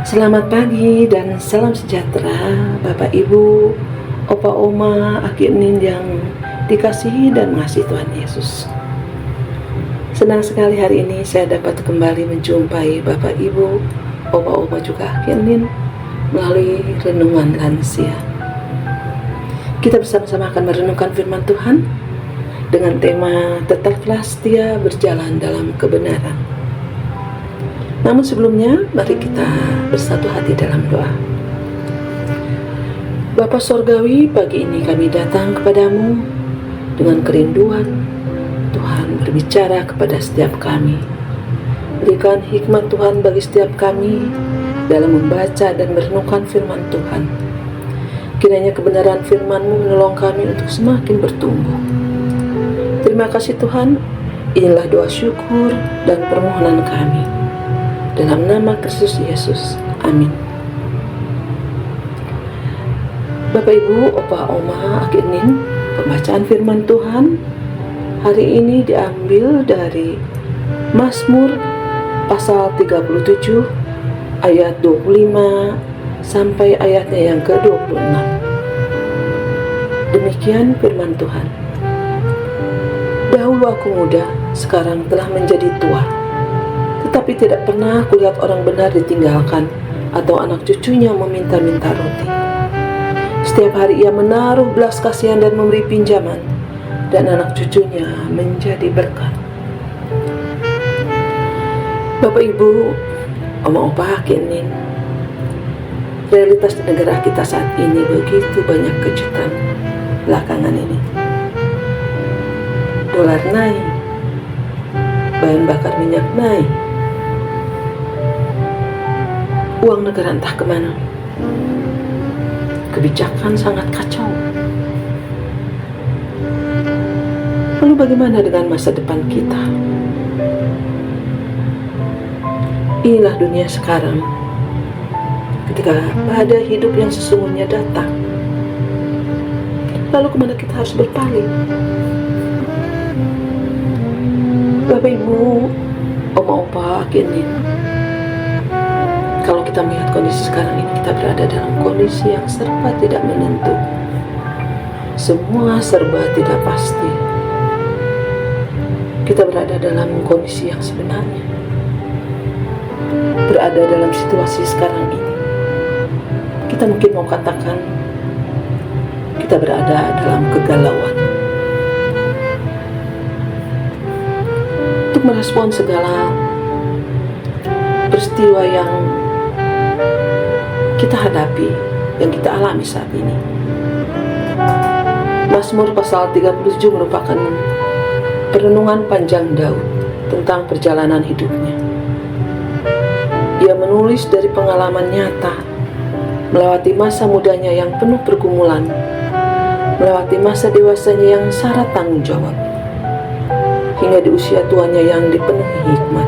Selamat pagi dan salam sejahtera Bapak Ibu, Opa Oma, Aki Enin yang dikasihi dan mengasihi Tuhan Yesus. Senang sekali hari ini saya dapat kembali menjumpai Bapak Ibu, Opa Oma juga Aki Enin melalui renungan lansia. Kita bersama-sama akan merenungkan firman Tuhan dengan tema tetaplah setia berjalan dalam kebenaran. Namun sebelumnya, mari kita bersatu hati dalam doa. Bapa Sorgawi, pagi ini kami datang kepadamu dengan kerinduan. Tuhan berbicara kepada setiap kami. Berikan hikmat Tuhan bagi setiap kami dalam membaca dan merenungkan firman Tuhan. Kiranya kebenaran firman-Mu menolong kami untuk semakin bertumbuh. Terima kasih Tuhan, inilah doa syukur dan permohonan kami. Dalam nama Kristus Yesus, amin. Bapak Ibu, Opa Oma, Aki Enin, pembacaan firman Tuhan hari ini diambil dari Mazmur pasal 37 ayat 25 sampai ayatnya yang ke-26. Demikian firman Tuhan. Dahulu aku muda, sekarang telah menjadi tua, tetapi tidak pernah kulihat orang benar ditinggalkan atau anak cucunya meminta-minta roti. Setiap hari ia menaruh belas kasihan dan memberi pinjaman, dan anak cucunya menjadi berkat. Bapak Ibu, Oma Opa Aki Enin, realitas di negara kita saat ini begitu banyak kejutan belakangan ini. Dolar naik, bahan bakar minyak naik, uang negara entah kemana. Kebijakan sangat kacau. Lalu bagaimana dengan masa depan kita? Inilah dunia sekarang. Ketika pada hidup yang sesungguhnya datang, lalu kemana kita harus berpaling? Bapak Ibu, Oma Opa Aki Enin, kalau kita melihat kondisi sekarang ini, kita berada dalam kondisi yang serba tidak menentu. Semua serba tidak pasti. Kita berada dalam kondisi yang sebenarnya. Berada dalam situasi sekarang ini. Kita mungkin mau katakan, kita berada dalam kegalauan. Untuk merespon segala peristiwa yang kita hadapi, yang kita alami saat ini. Mazmur pasal 37 merupakan perenungan panjang Daud tentang perjalanan hidupnya. Ia menulis dari pengalaman nyata, melewati masa mudanya yang penuh pergumulan, melewati masa dewasanya yang syarat tanggung jawab, hingga di usia tuanya yang dipenuhi hikmat.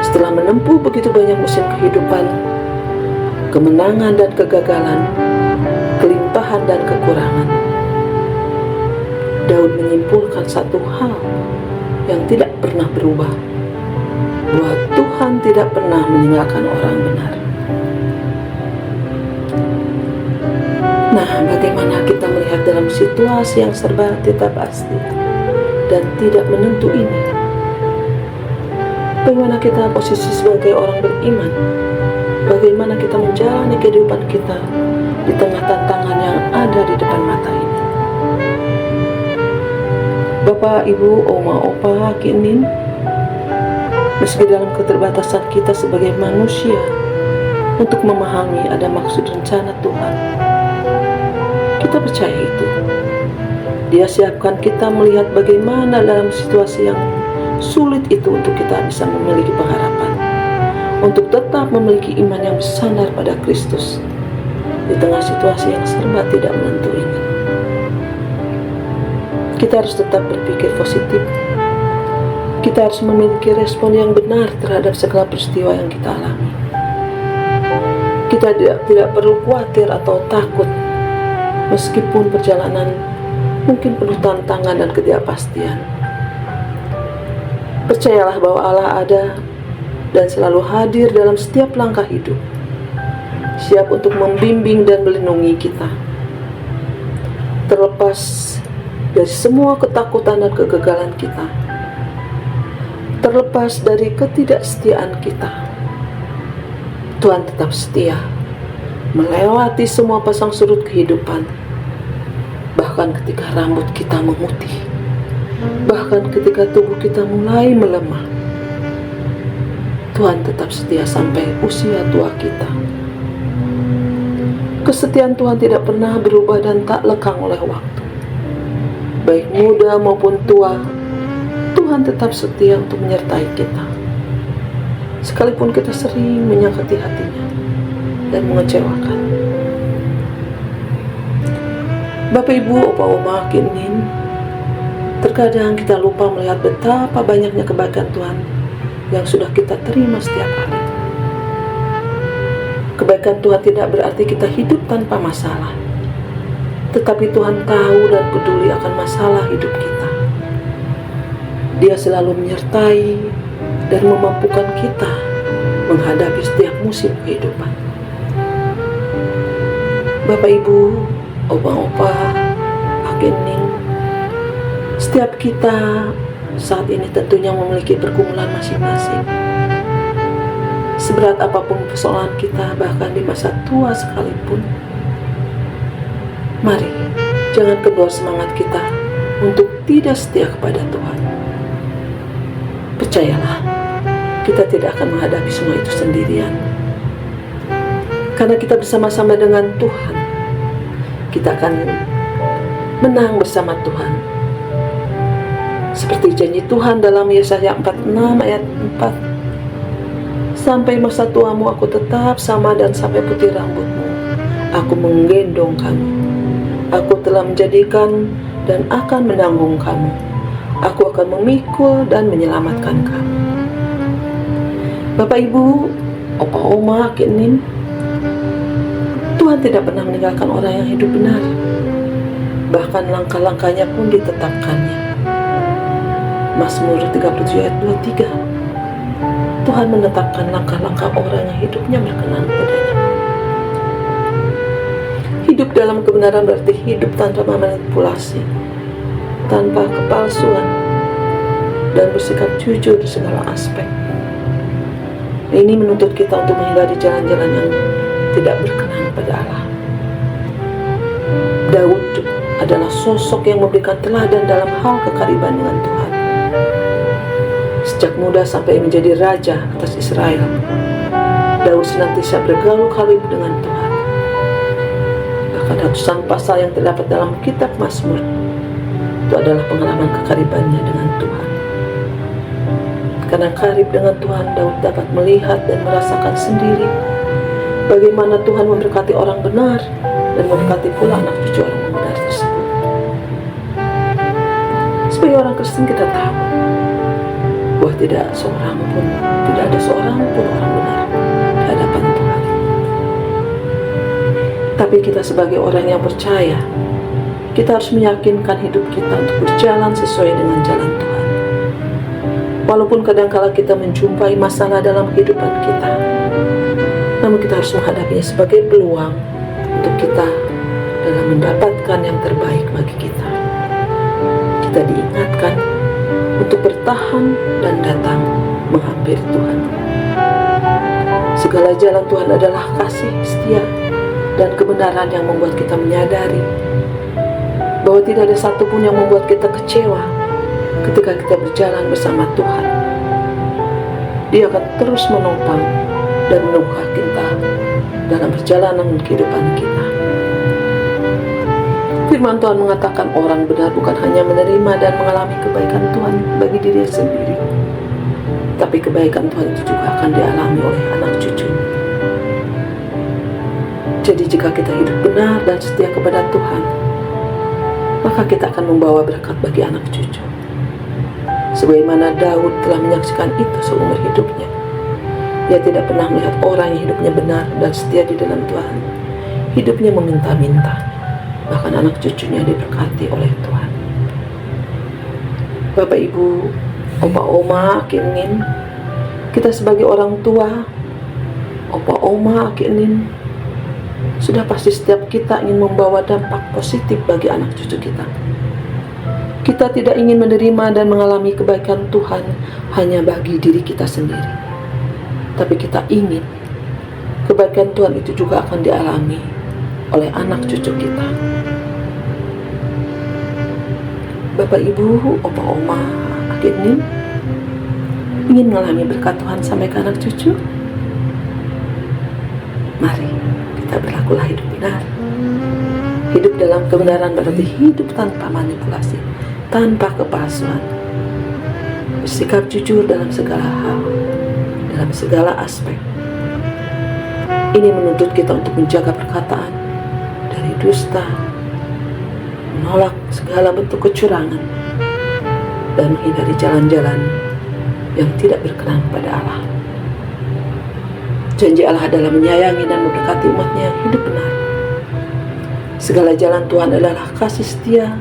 Setelah menempuh begitu banyak musim kehidupan, kemenangan dan kegagalan, kelimpahan dan kekurangan, Daud menyimpulkan satu hal yang tidak pernah berubah, bahwa Tuhan tidak pernah meninggalkan orang benar. Nah, bagaimana kita melihat dalam situasi yang serba tidak pasti dan tidak menentu ini? Bagaimana kita posisi sebagai orang beriman? Bagaimana kita menjalani kehidupan kita di tengah tantangan yang ada di depan mata ini? Bapak, Ibu, Oma, Opa, Aki Enin, meski dalam keterbatasan kita sebagai manusia untuk memahami ada maksud rencana Tuhan, kita percaya itu. Dia siapkan kita melihat bagaimana dalam situasi yang sulit itu untuk kita bisa memiliki pengharapan, untuk tetap memiliki iman yang bersandar pada Kristus di tengah situasi yang serba tidak menentu ini. Kita harus tetap berpikir positif. Kita harus memiliki respon yang benar terhadap segala peristiwa yang kita alami. Kita tidak perlu khawatir atau takut, meskipun perjalanan mungkin penuh tantangan dan ketidakpastian. Percayalah bahwa Allah ada dan selalu hadir dalam setiap langkah hidup, siap untuk membimbing dan melindungi kita. Terlepas dari semua ketakutan dan kegagalan kita, terlepas dari ketidaksetiaan kita, Tuhan tetap setia melewati semua pasang surut kehidupan. Bahkan ketika rambut kita memutih, bahkan ketika tubuh kita mulai melemah, Tuhan tetap setia sampai usia tua kita. Kesetiaan Tuhan tidak pernah berubah dan tak lekang oleh waktu. Baik muda maupun tua, Tuhan tetap setia untuk menyertai kita. Sekalipun kita sering menyakiti hatinya dan mengecewakan. Bapak, Ibu, Opa, Oma, kinin, terkadang kita lupa melihat betapa banyaknya kebaikan Tuhan yang sudah kita terima setiap hari. Kebaikan Tuhan tidak berarti kita hidup tanpa masalah, tetapi Tuhan tahu dan peduli akan masalah hidup kita. Dia selalu menyertai dan memampukan kita menghadapi setiap musim kehidupan. Bapak, Ibu, Opa-opa, Akening, setiap kita saat ini tentunya memiliki pergumulan masing-masing. Seberat apapun persoalan kita, bahkan di masa tua sekalipun, mari jangan kendor semangat kita untuk tidak setia kepada Tuhan. Percayalah, kita tidak akan menghadapi semua itu sendirian. Karena kita bersama-sama dengan Tuhan, kita akan menang bersama Tuhan. Seperti janji Tuhan dalam Yesaya 46 ayat 4. Sampai masa tuamu aku tetap sama dan sampai putih rambutmu aku menggendong kamu. Aku telah menjadikan dan akan menanggung kamu. Aku akan memikul dan menyelamatkan kamu. Bapak, Ibu, Opa, Oma, kinin, Tuhan tidak pernah meninggalkan orang yang hidup benar. Bahkan langkah-langkahnya pun ditetapkannya. Mazmur 37 ayat 23. Tuhan menetapkan langkah-langkah orang yang hidupnya berkenan padanya. Hidup dalam kebenaran berarti hidup tanpa manipulasi, tanpa kepalsuan, dan bersikap jujur di segala aspek. Ini menuntut kita untuk menghindari jalan-jalan yang tidak berkenan pada Allah. Daud adalah sosok yang memberikan teladan dalam hal kekariban dengan Tuhan. Sejak muda sampai menjadi raja atas Israel, Daud senantiasa bergaul karib dengan Tuhan. Bahkan ratusan pasal yang terdapat dalam kitab Mazmur itu adalah pengalaman kekaribannya dengan Tuhan. Karena karib dengan Tuhan, Daud dapat melihat dan merasakan sendiri bagaimana Tuhan memberkati orang benar dan memberkati pula anak cucu orang benar tersebut. Sebagai orang Kristen kita tahu bahwa tidak ada seorang pun orang benar di hadapan Tuhan. Tapi kita sebagai orang yang percaya, kita harus meyakinkan hidup kita untuk berjalan sesuai dengan jalan Tuhan. Walaupun kadangkala kita menjumpai masalah dalam kehidupan kita, namun kita harus menghadapinya sebagai peluang untuk kita dalam mendapatkan yang terbaik bagi kita. Kita diingatkan untuk bertahan dan datang menghampiri Tuhan. Segala jalan Tuhan adalah kasih, setia, dan kebenaran yang membuat kita menyadari bahwa tidak ada satupun yang membuat kita kecewa ketika kita berjalan bersama Tuhan. Dia akan terus menopang dan menunggu kita dalam perjalanan kehidupan kita. Firman Tuhan mengatakan orang benar bukan hanya menerima dan mengalami kebaikan Tuhan bagi diri sendiri, tapi kebaikan Tuhan itu juga akan dialami oleh anak cucunya. Jadi jika kita hidup benar dan setia kepada Tuhan, maka kita akan membawa berkat bagi anak cucu. Sebagaimana Daud telah menyaksikan itu seumur hidupnya. Dia tidak pernah melihat orang yang hidupnya benar dan setia di dalam Tuhan hidupnya meminta-minta, bahkan anak cucunya diberkati oleh Tuhan. Bapak, Ibu, Opa, Oma, kinin, Kita sebagai orang tua, opa, oma, aki, nin, sudah pasti setiap kita ingin membawa dampak positif bagi anak cucu kita. Kita tidak ingin menerima dan mengalami kebaikan Tuhan hanya bagi diri kita sendiri, tapi kita ingin kebaikan Tuhan itu juga akan dialami oleh anak cucu kita. Bapak, Ibu, opa, oma, aki, nin, ingin mengalami berkat Tuhan sampai ke anak cucu? Mari kita berlakulah hidup benar. Hidup dalam kebenaran berarti hidup tanpa manipulasi, tanpa kepalsuan. Bersikap jujur dalam segala hal, dalam segala aspek. Ini menuntut kita untuk menjaga perkataan dari dusta, menolak segala bentuk kecurangan, dan menghindari jalan-jalan yang tidak berkenan pada Allah. Janji Allah adalah menyayangi dan memberkati umatnya yang hidup benar. Segala jalan Tuhan adalah kasih setia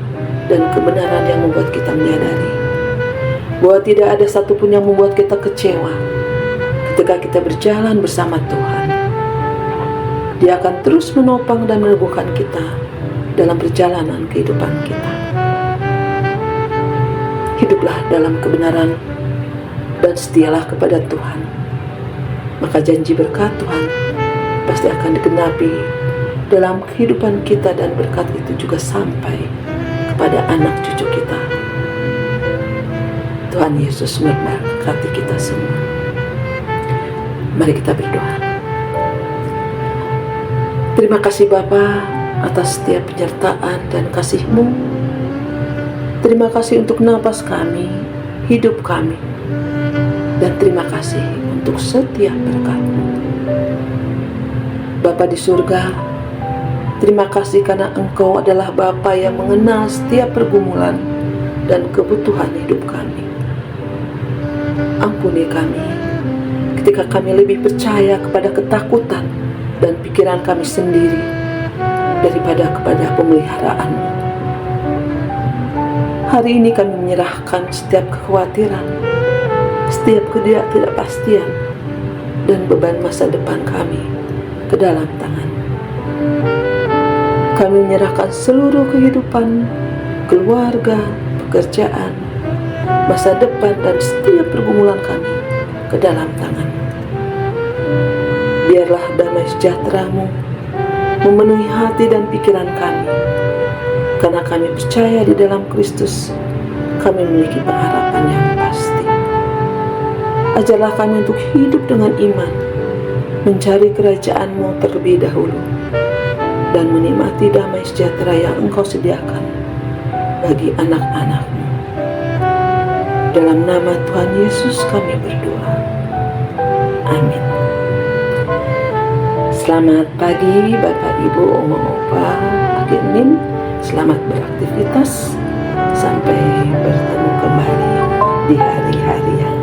dan kebenaran yang membuat kita menyadari bahwa tidak ada satupun yang membuat kita kecewa ketika kita berjalan bersama Tuhan. Dia akan terus menopang dan meneguhkan kita dalam perjalanan kehidupan kita. Hiduplah dalam kebenaran dan setialah kepada Tuhan, maka janji berkat Tuhan pasti akan digenapi dalam kehidupan kita, dan berkat itu juga sampai kepada anak cucu kita. Tuhan Yesus memberkati kita semua. Mari kita berdoa. Terima kasih Bapa atas setiap penyertaan dan kasih-Mu. Terima kasih untuk napas kami, hidup kami, dan terima kasih untuk setiap berkat-Mu. Bapa di surga, terima kasih karena Engkau adalah Bapa yang mengenal setiap pergumulan dan kebutuhan hidup kami. Ampuni kami ketika kami lebih percaya kepada ketakutan dan pikiran kami sendiri daripada kepada pemeliharaan-Mu. Hari ini kami menyerahkan setiap kekhawatiran, setiap ketidakpastian, dan beban masa depan kami ke dalam tangan. Kami menyerahkan seluruh kehidupan, keluarga, pekerjaan, masa depan, dan setiap pergumulan kami ke dalam tangan. Biarlah damai sejahtera-Mu memenuhi hati dan pikiran kami, karena kami percaya di dalam Kristus kami memiliki pengharapan yang pasti. Ajarlah kami untuk hidup dengan iman, mencari kerajaan-Mu terlebih dahulu, dan menikmati damai sejahtera yang Engkau sediakan bagi anak-anak-Mu. Dalam nama Tuhan Yesus kami berdoa. Amin. Selamat pagi Bapak, Ibu, Oma, Opa, Adik, Nin. Selamat beraktivitas. Sampai bertemu kembali di hari-hari yang